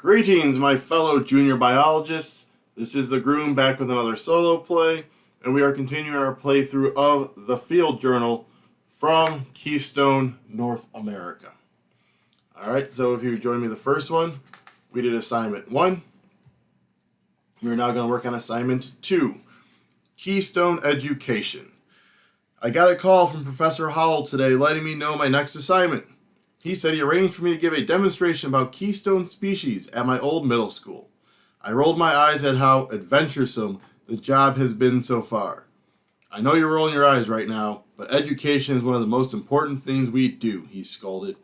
Greetings, my fellow junior biologists. This is the Groom back with another solo play, and we are continuing our playthrough of the Field Journal from Keystone, North America. Alright, so if you joined me the first one, we did assignment 1. We're now going to work on assignment 2, Keystone Education. I got a call from Professor Howell today letting me know my next assignment. He said he arranged for me to give a demonstration about keystone species at my old middle school. I rolled my eyes at how adventuresome the job has been so far. I know you're rolling your eyes right now, but education is one of the most important things we do, he scolded.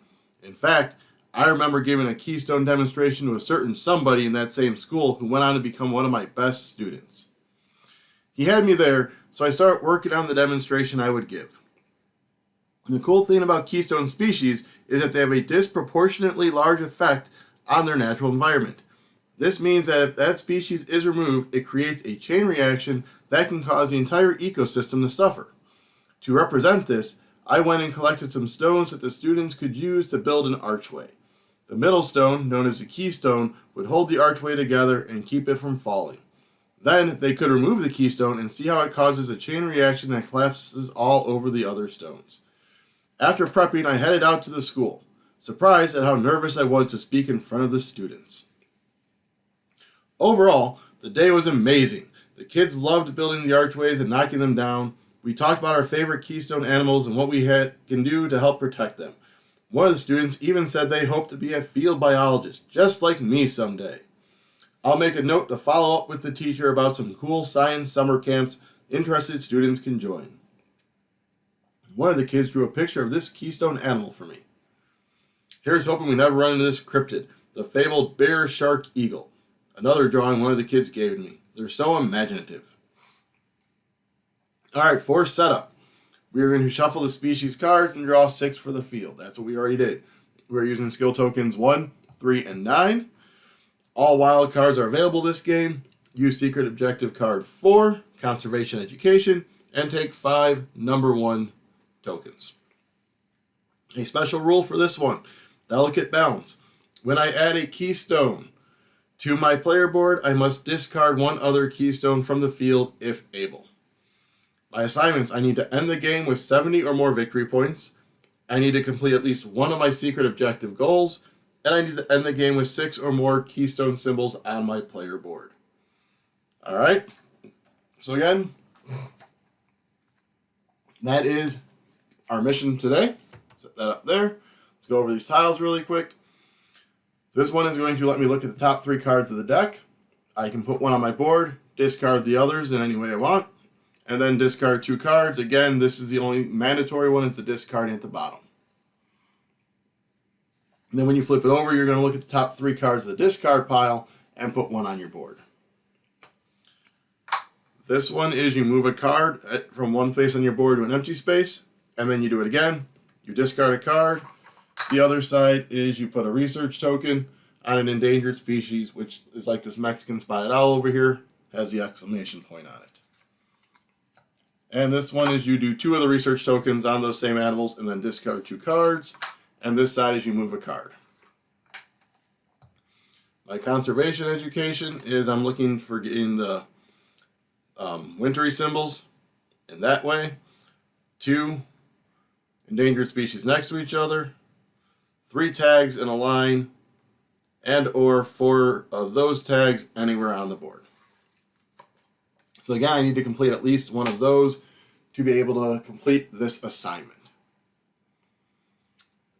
In fact, I remember giving a keystone demonstration to a certain somebody in that same school who went on to become one of my best students. He had me there, so I started working on the demonstration I would give. And the cool thing about keystone species is that they have a disproportionately large effect on their natural environment. This means that if that species is removed, it creates a chain reaction that can cause the entire ecosystem to suffer. To represent this, I went and collected some stones that the students could use to build an archway. The middle stone, known as the keystone, would hold the archway together and keep it from falling. Then they could remove the keystone and see how it causes a chain reaction that collapses all over the other stones. After prepping, I headed out to the school, surprised at how nervous I was to speak in front of the students. Overall, the day was amazing. The kids loved building the archways and knocking them down. We talked about our favorite keystone animals and what we can do to help protect them. One of the students even said they hoped to be a field biologist, just like me someday. I'll make a note to follow up with the teacher about some cool science summer camps interested students can join. One of the kids drew a picture of this keystone animal for me. Here's hoping we never run into this cryptid, the fabled bear shark eagle. Another drawing one of the kids gave me. They're so imaginative. Alright, for setup. We are going to shuffle the species cards and draw 6 for the field. That's what we already did. We're using skill tokens 1, 3, and 9. All wild cards are available this game. Use secret objective card 4, conservation education, and take 5 number 1 tokens. A special rule for this one, delicate balance. When I add a keystone to my player board, I must discard one other keystone from the field if able. My assignments, I need to end the game with 70 or more victory points. I need to complete at least one of my secret objective goals, and I need to end the game with 6 or more keystone symbols on my player board. Alright, so again, that is our mission today. Set that up there. Let's go over these tiles really quick. This one is going to let me look at the top 3 cards of the deck. I can put one on my board, discard the others in any way I want, and then discard 2 cards. Again, this is the only mandatory one, it's the discarding at the bottom. And then when you flip it over, you're going to look at the top 3 cards of the discard pile and put one on your board. This one is you move a card from one place on your board to an empty space, and then you do it again. You discard a card. The other side is you put a research token on an endangered species, which is like this Mexican spotted owl over here, has the exclamation point on it. And this one is you do 2 of the research tokens on those same animals and then discard 2 cards. And this side is you move a card. My conservation education is I'm looking for getting the wintry symbols in that way. 2 endangered species next to each other. 3 tags in a line. And or 4 of those tags anywhere on the board. So again, I need to complete at least one of those to be able to complete this assignment.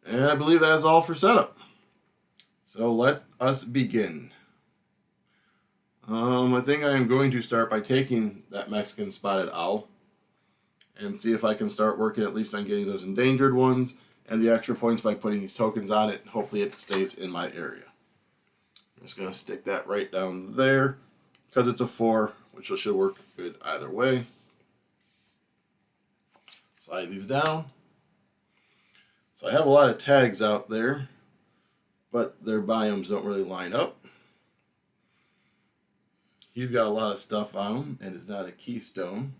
And I believe that is all for setup. So let us begin. I think I am going to start by taking that Mexican spotted owl and see if I can start working at least on getting those endangered ones and the extra points by putting these tokens on it. Hopefully it stays in my area. I'm just going to stick that right down there because it's a 4, which should work good either way. Slide these down. So I have a lot of tags out there, but their biomes don't really line up. He's got a lot of stuff on him and is not a keystone.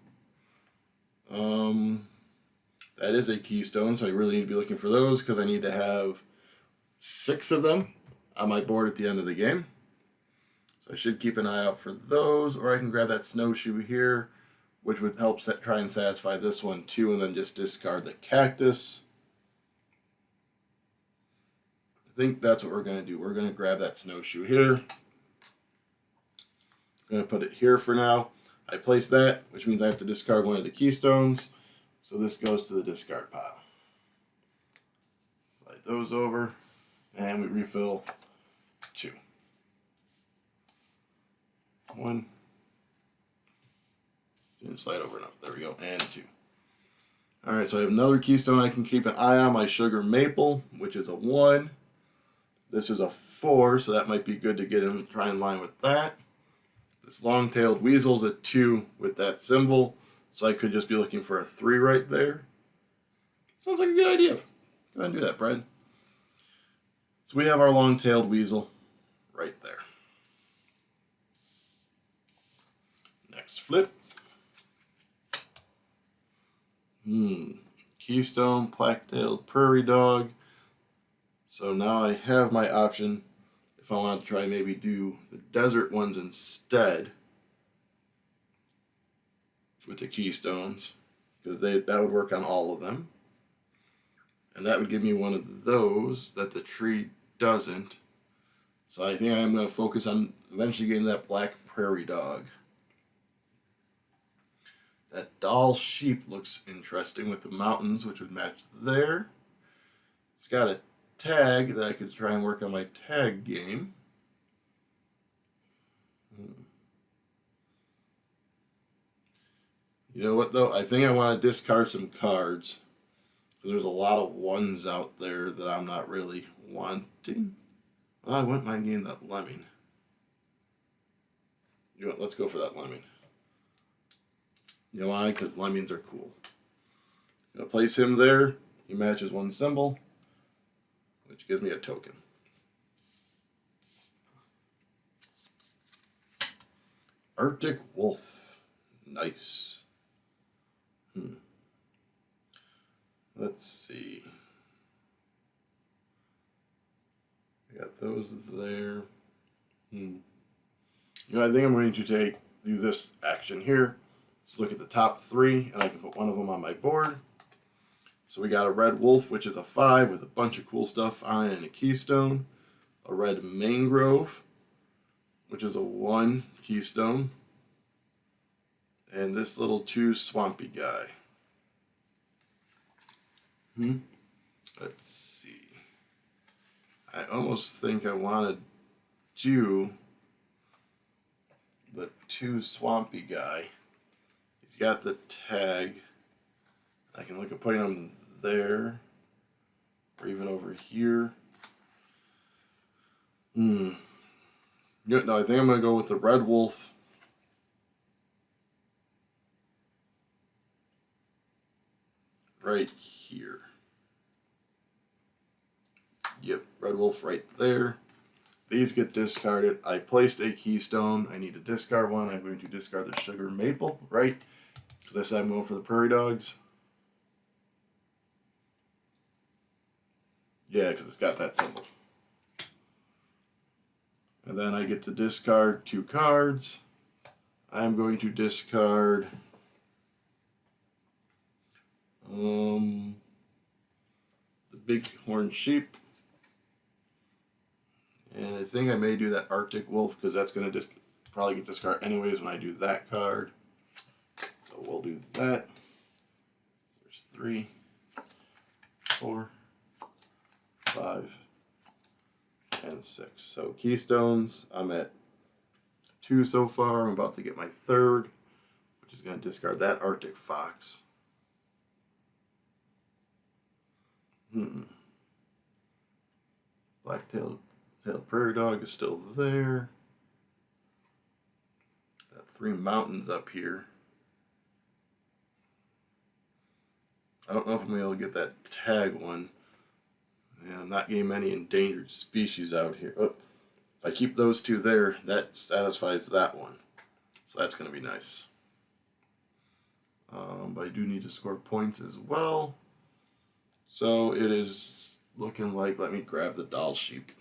That is a keystone, so I really need to be looking for those because I need to have 6 of them on my board at the end of the game. So I should keep an eye out for those, or I can grab that snowshoe here, which would help try and satisfy this one too, and then just discard the cactus. I think that's what we're going to do. We're going to grab that snowshoe here. I'm going to put it here for now. I place that, which means I have to discard one of the keystones. So this goes to the discard pile. Slide those over, and we refill 2. 1. Didn't slide over enough. There we go, and 2. Alright, so I have another keystone I can keep an eye on, my sugar maple, which is a 1. This is a 4, so that might be good to get him try in line with that. This long-tailed weasel is a 2 with that symbol, so I could just be looking for a 3 right there. Sounds like a good idea. Go ahead and do that, Brad. So we have our long-tailed weasel right there. Next flip. Keystone, black-tailed prairie dog. So now I have my option if I want to try maybe do the desert ones instead with the keystones, because that would work on all of them. And that would give me one of those that the tree doesn't. So I think I'm going to focus on eventually getting that black prairie dog. That doll sheep looks interesting with the mountains, which would match there. It's got a tag that I could try and work on my tag game. You know what though? I think I want to discard some cards, because there's a lot of ones out there that I'm not really wanting. Well, I wouldn't mind getting that lemming. You know what? Let's go for that lemming. You know why? Because lemmings are cool. I'm going to place him there. He matches one symbol, which gives me a token. Arctic wolf. Nice. Let's see. I got those there. You know, I think I'm going to do this action here. Just look at the top 3, and I can put one of them on my board. So we got a red wolf, which is a 5 with a bunch of cool stuff on it and a keystone. A red mangrove, which is a 1 keystone. And this little 2 swampy guy. Let's see. I almost think I want to do the 2 swampy guy. He's got the tag. I can look at putting him there, or even over here. No, I think I'm going to go with the red wolf. Right here. Yep, red wolf right there. These get discarded. I placed a keystone. I need to discard one. I'm going to discard the sugar maple, right? Because I said I'm going for the prairie dogs. Yeah, because it's got that symbol. And then I get to discard 2 cards. I'm going to discard the bighorn sheep. And I think I may do that Arctic wolf, because that's going to just probably get discarded anyways when I do that card. So we'll do that. There's 3, 4, 5, and 6. So keystones, I'm at 2 so far. I'm about to get my 3rd, which is going to discard that Arctic fox. Black-tailed prairie dog is still there. Got 3 mountains up here. I don't know if I'm able to get that tag one. Yeah, I'm not getting many endangered species out here. Oh, if I keep those 2 there, that satisfies that one. So that's going to be nice. But I do need to score points as well. So it is looking like, let me grab the doll sheep.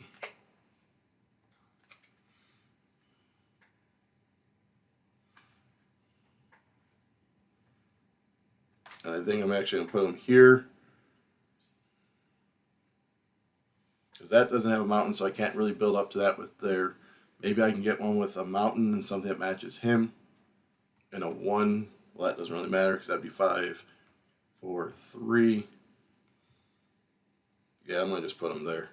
And I think I'm actually going to put them here. Because that doesn't have a mountain, so I can't really build up to that with there. Maybe I can get one with a mountain and something that matches him. And a 1. Well, that doesn't really matter because that'd be 5, 4, 3. Yeah, I'm going to just put them there.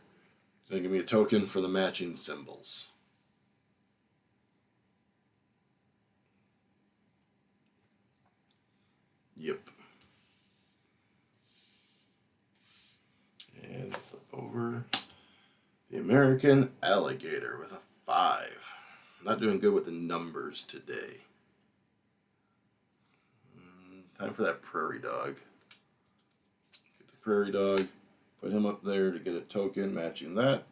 It's going to give me a token for the matching symbols. Yep. And flip over the American alligator with a 5. I'm not doing good with the numbers today. Time for that prairie dog. Get the prairie dog, put him up there to get a token matching that.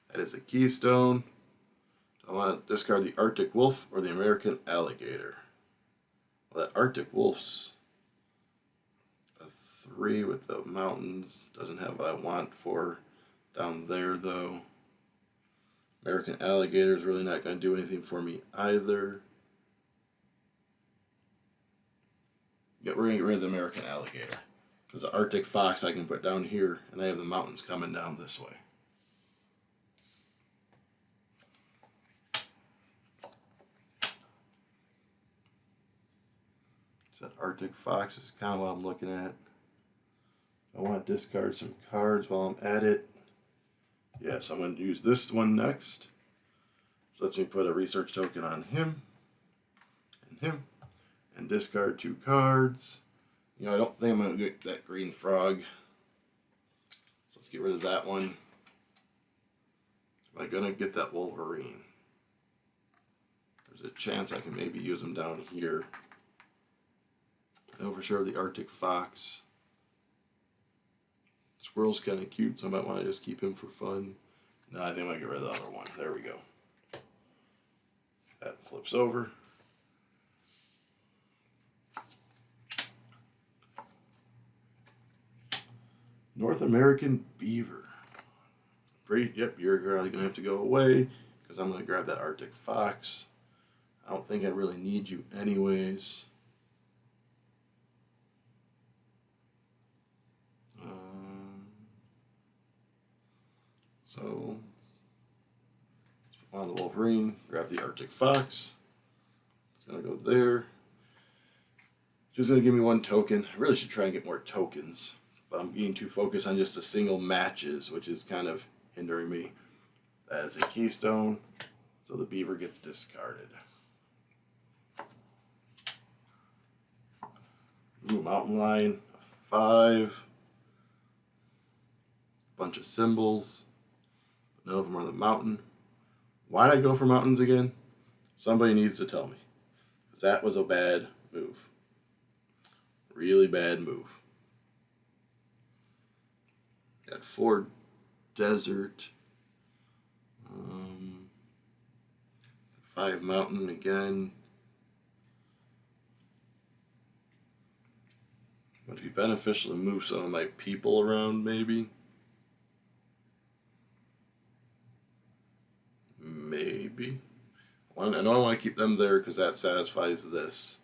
That is a Keystone. I want to discard the Arctic wolf or the American alligator. Well, that Arctic wolf's a 3 with the mountains. Doesn't have what I want for down there, though. American alligator is really not going to do anything for me either. Yeah, we're going to get rid of the American alligator. Because the Arctic fox I can put down here, and I have the mountains coming down this way. So that Arctic fox is kind of what I'm looking at. I want to discard some cards while I'm at it. Yes, I'm going to use this one next. So let me put a research token on him and him. And discard 2 cards. You know, I don't think I'm going to get that green frog. So let's get rid of that one. Am I going to get that Wolverine? There's a chance I can maybe use him down here. I know for sure the Arctic fox. Squirrel's kind of cute, so I might want to just keep him for fun. No, I think I'm going to get rid of the other one. There we go. That flips over. North American beaver. Yep, you're going to have to go away because I'm going to grab that Arctic fox. I don't think I really need you anyways. So, on the Wolverine, grab the Arctic fox. It's going to go there. Just going to give me 1 token. I really should try and get more tokens. But I'm being too focused on just the single matches, which is kind of hindering me. That is a Keystone, so the beaver gets discarded. Ooh, mountain lion, 5. Bunch of symbols. None of them are the mountain. Why'd I go for mountains again? Somebody needs to tell me. Because that was a bad move. Really bad move. Got 4 desert. 5 mountain again. Would it be beneficial to move some of my people around, maybe? Maybe. I know I want to keep them there because that satisfies this.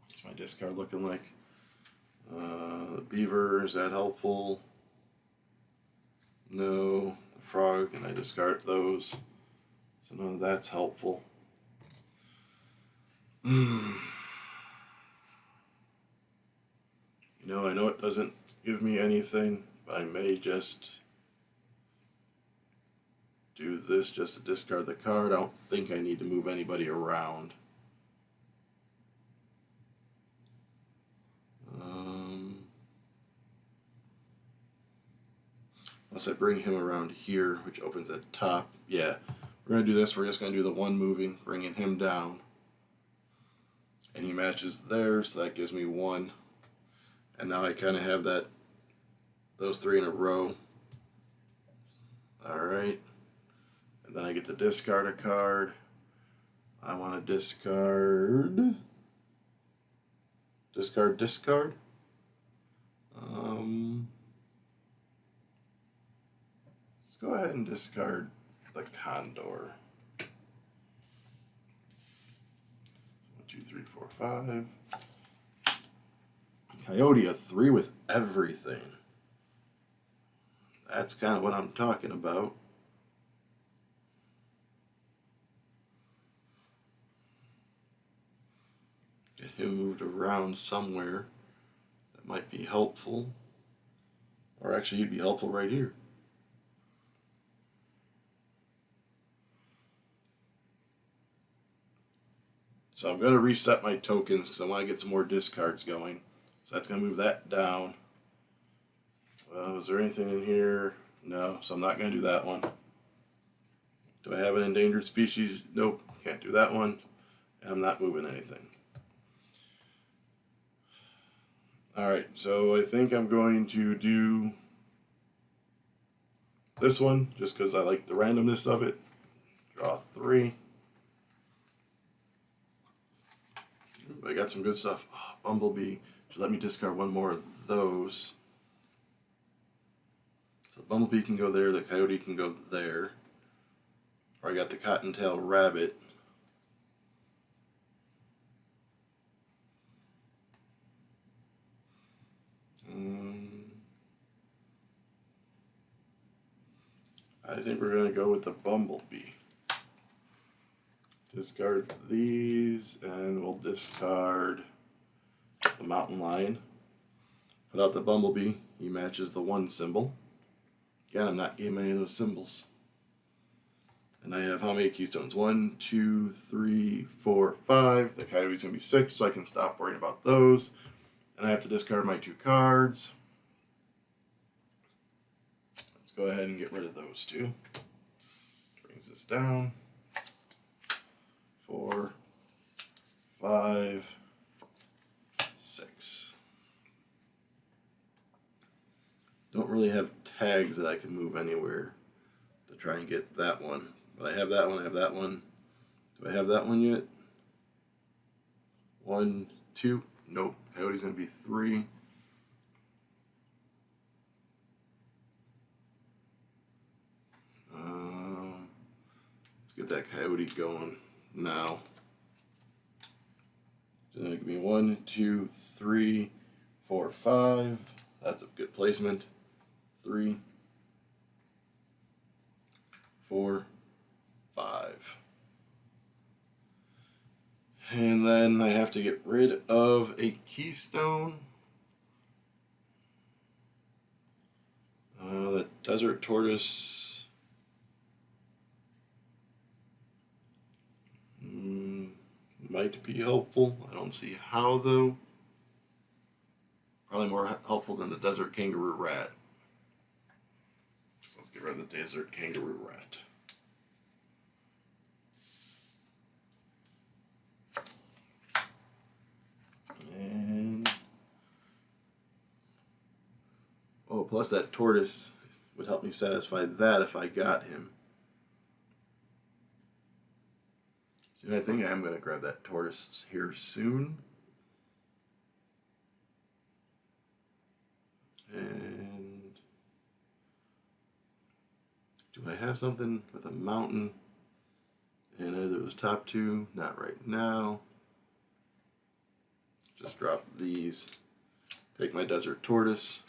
What's my discard looking like? The beaver, is that helpful? No. The frog, and I discard those. So none of that's helpful. You know, I know it doesn't give me anything, but I may just do this just to discard the card. I don't think I need to move anybody around. Unless I bring him around here, which opens at the top. Yeah, we're going to do this. We're just going to do the 1 moving, bringing him down. And he matches there, so that gives me 1. And now I kind of have those 3 in a row. Alright. And then I get to discard a card. I want to discard. Discard. Let's go ahead and discard the condor. 2, 3, 4, 5. Coyote, a 3 with everything. That's kind of what I'm talking about. Get him moved around somewhere. That might be helpful. Or actually, he'd be helpful right here. So I'm going to reset my tokens because I want to get some more discards going. So that's going to move that down. Is there anything in here? No, so I'm not going to do that one. Do I have an endangered species? Nope, can't do that one. And I'm not moving anything. Alright, so I think I'm going to do this one just because I like the randomness of it. Draw 3. I got some good stuff. Oh, Bumblebee. Should let me discard one more of those. So the Bumblebee can go there, the Coyote can go there. Or I got the Cottontail Rabbit. I think we're going to go with the Bumblebee. Discard these, and we'll discard the Mountain Lion. Put out the Bumblebee. He matches the 1 symbol. Again, I'm not getting any of those symbols. And I have how many Keystones? 1, 2, 3, 4, 5. The Coyote's going to be 6, so I can stop worrying about those. And I have to discard my 2 cards. Let's go ahead and get rid of those 2. Brings this down. 4, 5, 6. Don't really have tags that I can move anywhere to try and get that one. But I have that one, I have that one. Do I have that one yet? 1, 2. Nope. Coyote's going to be 3. Let's get that Coyote going now. So then give me 1, 2, 3, 4, 5. That's a good placement. 3, 4, 5. And then I have to get rid of a Keystone. The Desert Tortoise. Might be helpful. I don't see how though. Probably more helpful than the Desert Kangaroo Rat. So let's get rid of the Desert Kangaroo Rat. And oh, plus that tortoise would help me satisfy that if I got him. So I think I'm going to grab that tortoise here soon. And do I have something with a mountain and either of those top 2? Not right now. Just drop these. Take my Desert Tortoise.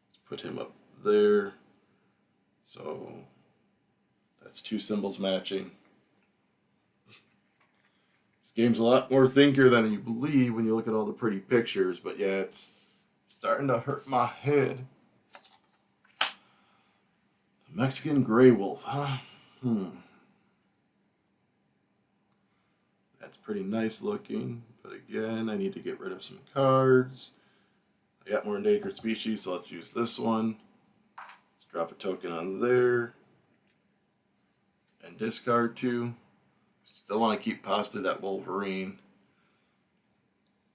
Let's put him up there. So that's 2 symbols matching. This game's a lot more thinker than you believe when you look at all the pretty pictures, but yeah, it's starting to hurt my head. Mexican Gray Wolf, huh? That's pretty nice looking, but again, I need to get rid of some cards. I got more endangered species, so let's use this one. Let's drop a token on there. And discard 2. Still want to keep possibly that Wolverine.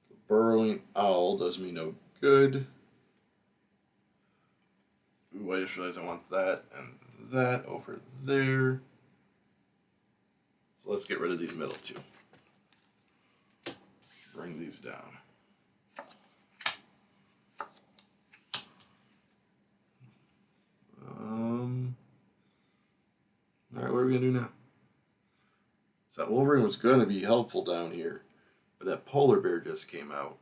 The Burrowing Owl does me no good. Ooh, I just realized I want that and that over there. So let's get rid of these middle 2. Bring these down. we going to do now? So that Wolverine was going to be helpful down here, but that polar bear just came out.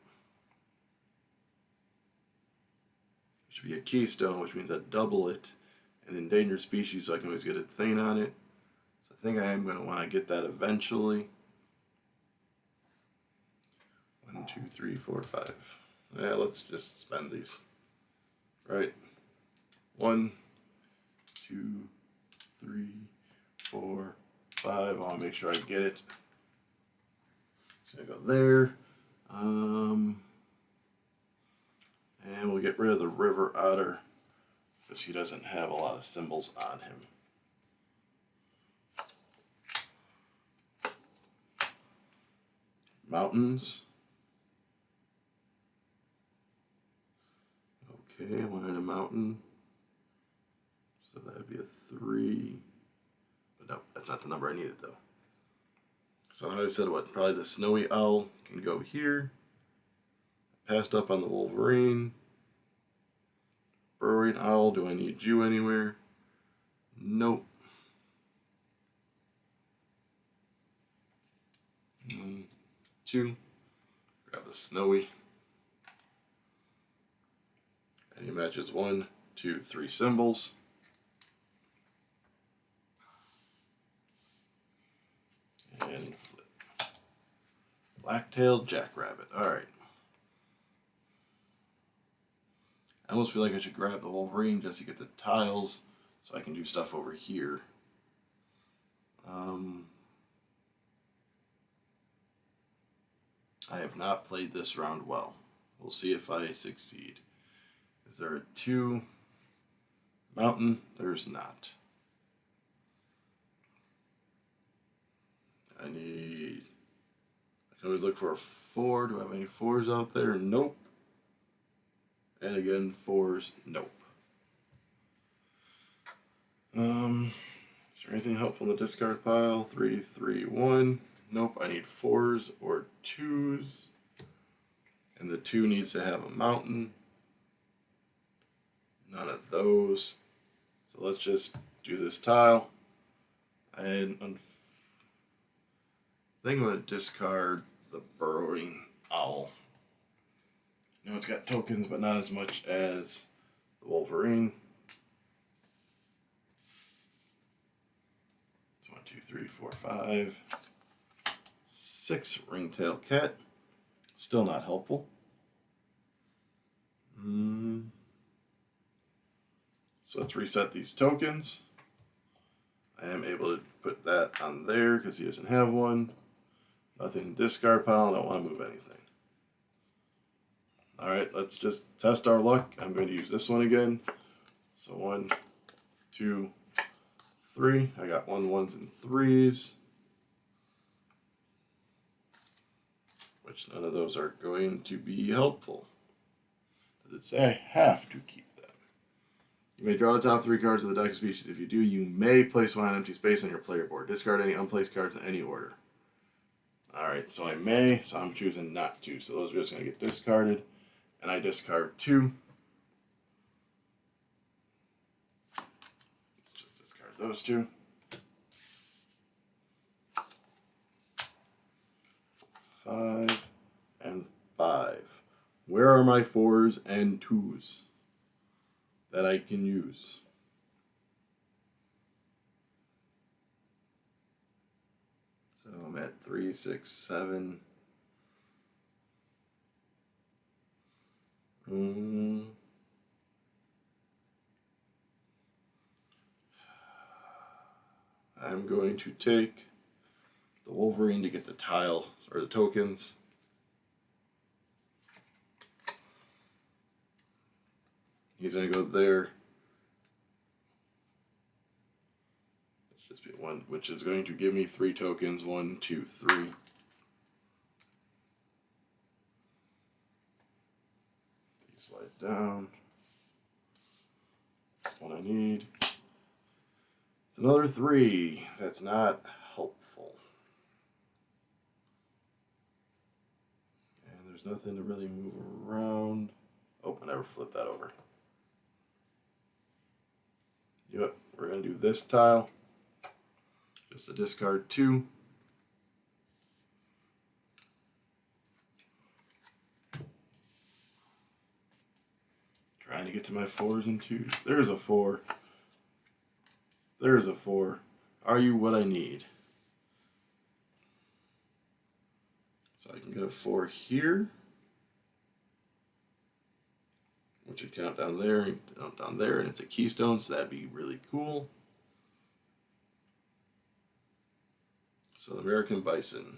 It should be a Keystone, which means I double it. An endangered species, so I can always get a thing on it. So I think I am going to want to get that eventually. 1, 2, 3, 4, 5. Yeah, let's just spend these. Right. 1, 2, 3, 4, 5. I want to make sure I get it. So I go there. And we'll get rid of the river otter because he doesn't have a lot of symbols on him. Mountains. Okay, one in a mountain. So that would be a 3. But no, that's not the number I needed though. So I said what? Probably the snowy owl can go here. Passed up on the Wolverine. Burrowing owl, do I need you anywhere? Nope. 1, 2. Grab the snowy. And he matches 1, 2, 3 symbols. And flip. Black-tailed jackrabbit. Alright. I almost feel like I should grab the Wolverine just to get the tiles so I can do stuff over here. I have not played this round well. We'll see if I succeed. Is there a 2 mountain? There's not. I can always look for a 4. Do I have any 4s out there? Nope. And again, 4s, nope. Is there anything helpful in the discard pile? 3, 3, 1. Nope, I need 4s or 2s. And the 2 needs to have a mountain. None of those. So let's just do this tile. And I think I'm going to discard the burrowing owl. No, it's got tokens, but not as much as the Wolverine. 1, 2, 3, 4, 5. 6 ringtail cat. Still not helpful. So let's reset these tokens. I am able to put that on there because he doesn't have one. Nothing in discard pile. I don't want to move anything. Alright, let's just test our luck. I'm going to use this one again. So 1, 2, 3. I got 1s and 3s. Which none of those are going to be helpful. Does it say I have to keep them? You may draw the top 3 cards of the deck of species. If you do, you may place 1 on empty space on your player board. Discard any unplaced cards in any order. Alright, so I may, so I'm choosing not to. So those are just going to get discarded. And I discard 2. Just discard those 2. 5 and 5. Where are my 4s and 2s that I can use? So I'm at 3, 6, 7. I'm going to take the Wolverine to get the tile or the tokens. He's going to go there. Let's just be 1, which is going to give me 3 tokens. 1, 2, 3. Slide down. That's what I need. It's another 3. That's not helpful. And there's nothing to really move around. Oh, I never flipped that over. You know what? We're going to do this tile. Just a discard 2. Trying to get to my 4s and 2s. There's a 4. There's a 4. Are you what I need? So I can get a 4 here, which would count down there, and it's a Keystone, so that'd be really cool. So the American Bison.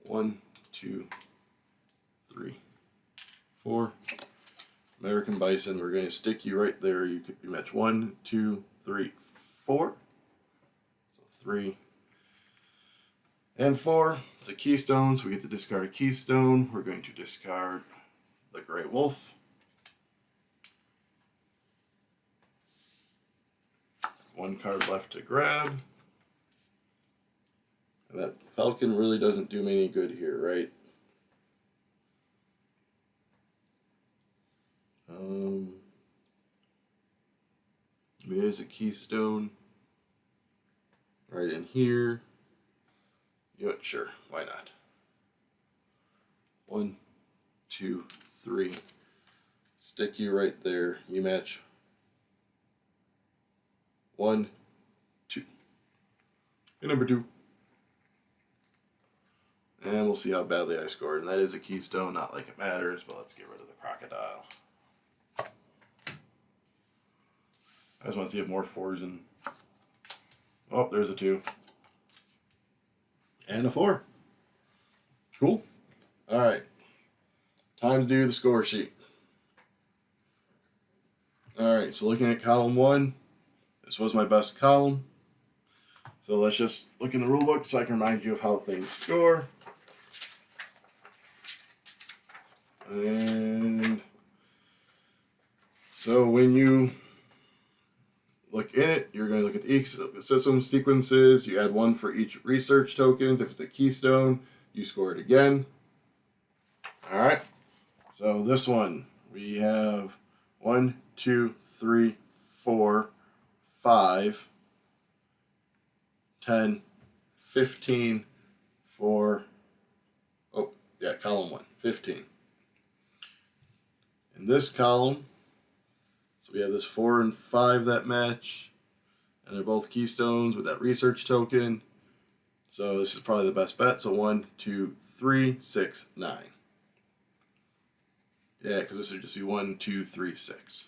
1, 2, 3, 4. American Bison, we're going to stick you right there. You could be match 1, 2, 3, 4. So 3 and 4. It's a Keystone, so we get to discard a Keystone. We're going to discard the Gray Wolf. One card left to grab. And that Falcon really doesn't do me any good here, right? I mean, there's a Keystone right in here. You know what? Sure, why not? 1, 2, 3. Stick you right there. You match 1, 2. And number 2. And we'll see how badly I scored. And that is a Keystone, not like it matters, but let's get rid of the Crocodile. I just want to see if more 4s and... Oh, there's a 2. And a 4. Cool. Alright. Time to do the score sheet. Alright, so looking at column 1, this was my best column. So let's just look in the rule book so I can remind you of how things score. And so when you look in it, you're going to look at the ecosystem sequences. You add 1 for each research tokens. If it's a Keystone, you score it again. All right. So this one, we have 1, 2, 3, 4, 5, 10, 15 for, oh, yeah, column 1, 15. In this column, so we have this 4 and 5 that match, and they're both Keystones with that research token. So this is probably the best bet. So 1, 2, 3, 6, 9. Yeah, because this would just be 1, 2, 3, 6.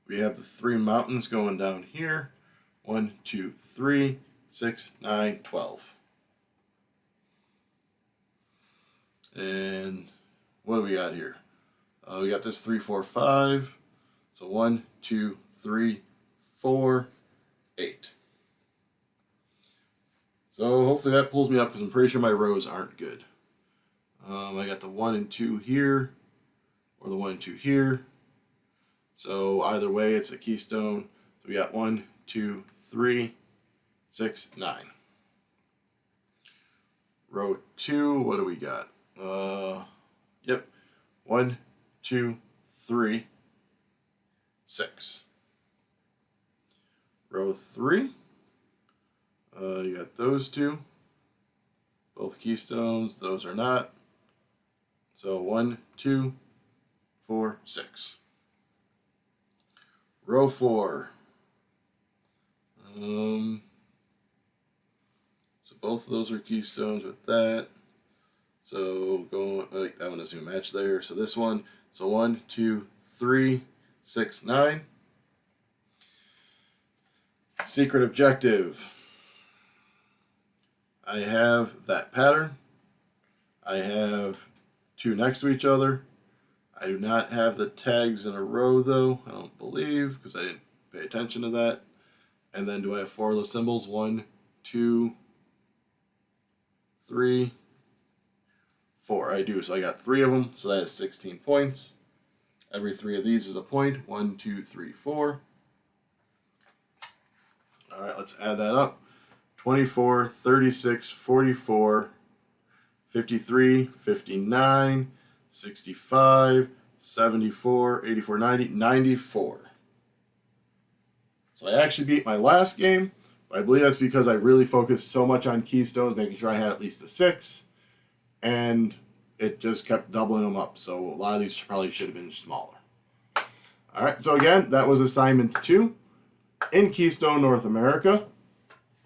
We have the 3 mountains going down here. 1, 2, 3, 6, 9, 12. And what do we got here? We got this 3, 4, 5. So 1, 2, 3, 4, 8. So hopefully that pulls me up because I'm pretty sure my rows aren't good. I got the 1 and 2 here, or the 1 and 2 here. So either way, it's a Keystone. So we got 1, 2, 3, 6, 9. Row 2, what do we got? Yep, 1, 2, 3, 6. Row 3, you got those 2. Both Keystones, those are not. So 1, 2, 4, 6. Row 4. So both of those are Keystones with that. So going, like that one doesn't even match there. So this one, so 1, 2, 3, 6, 9. Secret objective. I have that pattern. I have 2 next to each other. I do not have the tags in a row though, I don't believe, because I didn't pay attention to that. And then do I have 4 of those symbols? 1, 2, 3, 4. I do, so I got 3 of them, so that is 16 points. Every 3 of these is a point. 1, 2, 3, 4. All right, let's add that up. 24, 36, 44, 53, 59, 65, 74, 84, 90, 94. So I actually beat my last game. I believe that's because I really focused so much on Keystones, making sure I had at least the 6. And it just kept doubling them up. So a lot of these probably should have been smaller. All right, so again, that was assignment 2 in Keystone, North America.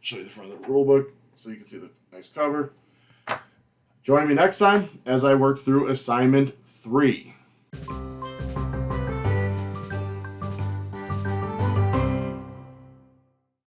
Show you the front of the rule book so you can see the nice cover. Join me next time as I work through assignment 3.